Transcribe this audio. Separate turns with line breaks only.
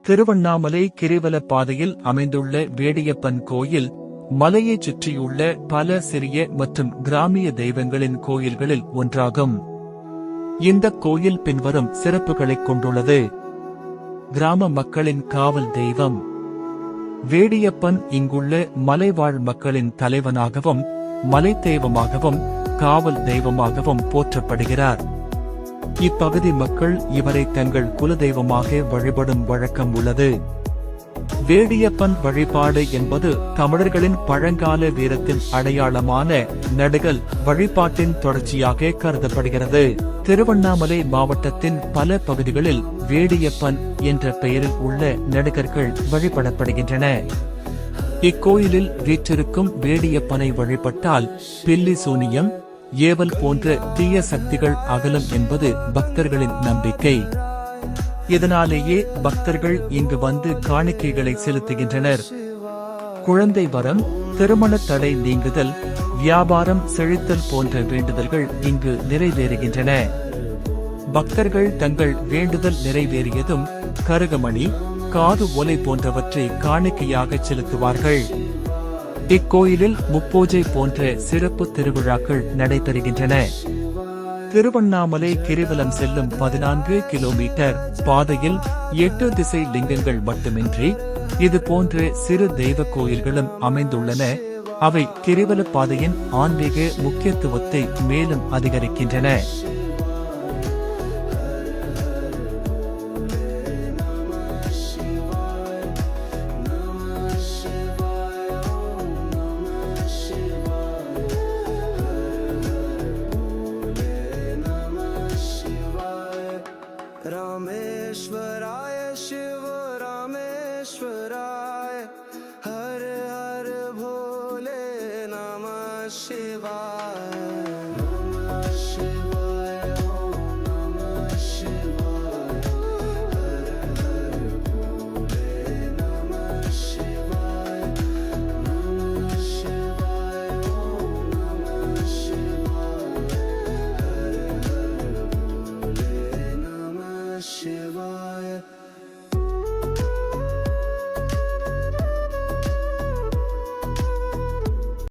திருவண்ணாமலை கிரிவல பாதையில் அமைந்துள்ள வேடியப்பன் கோயில் மலையைச் சுற்றியுள்ள பல சிறிய மற்றும் கிராமிய தெய்வங்களின் கோயில்களில் ஒன்றாகும். இந்த கோயில் பின்வரும் சிறப்புகளைக் கொண்டுள்ளது. கிராம மக்களின் காவல் தெய்வம் வேடியப்பன் இங்குள்ள மலைவாழ் மக்களின் தலைவனாகவும் மலைத்தெய்வமாகவும் காவல் தெய்வமாகவும் போற்றப்படுகிறார். இப்பகுதி மக்கள் இவரை தங்கள் குலதெய்வமாக வழிபடும் வழக்கம் உள்ளது. வேடியப்பன் வழிபாடு என்பது தமிழர்களின் பழங்கால வீரத்தின் அடையாளமான நடுகல் வழிபாட்டின் தொடர்ச்சியாக கருதப்படுகிறது. திருவண்ணாமலை மாவட்டத்தின் பல பகுதிகளில் வேடியப்பன் என்ற பெயரில் உள்ள நடுகர்கள் வழிபடப்படுகின்றன. இக்கோயிலில் வீற்றிருக்கும் வேடியப்பனை வழிபட்டால் பில்லி சூனியம், ஏவல் போன்ற தீய சக்திகள் அகலும் என்பது பக்தர்களின் நம்பிக்கை. இதனாலேயே பக்தர்கள் இங்கு வந்து காணிக்கைகளை செலுத்துகின்றனர். குழந்தை வரம், திருமண தடை நீங்குதல், வியாபாரம் செழித்தல் போன்ற வேண்டுதல்கள் இங்கு நிறைவேறுகின்றன. பக்தர்கள் தங்கள் வேண்டுதல் நிறைவேறியதும் கருகமணி, காது ஓலை போன்றவற்றை காணிக்கையாக செலுத்துவார்கள். இக்கோயிலில் முப்பூஜை போன்ற சிறப்பு திருவிழாக்கள் நடைபெறுகின்றன. திருவண்ணாமலை கிரிவலம் செல்லும் 14 கிலோமீட்டர் பாதையில் 8 திசை லிங்கங்கள் மட்டுமின்றி இது போன்ற சிறு தெய்வ கோயில்களும் அமைந்துள்ளன. அவை கிரிவல பாதையின் ஆன்மீக முக்கியத்துவத்தை மேலும் அதிகரிக்கின்றன.
रामेश्वराय शिव रामेश्वराय हर हर भोले नमः शिवाय नमः शिवाय ओम नमः शिवाय हर हर भोले नमः शिवाय नमः शिवाय ओम नमः शिवाय हर हर भोले नमः शिवाय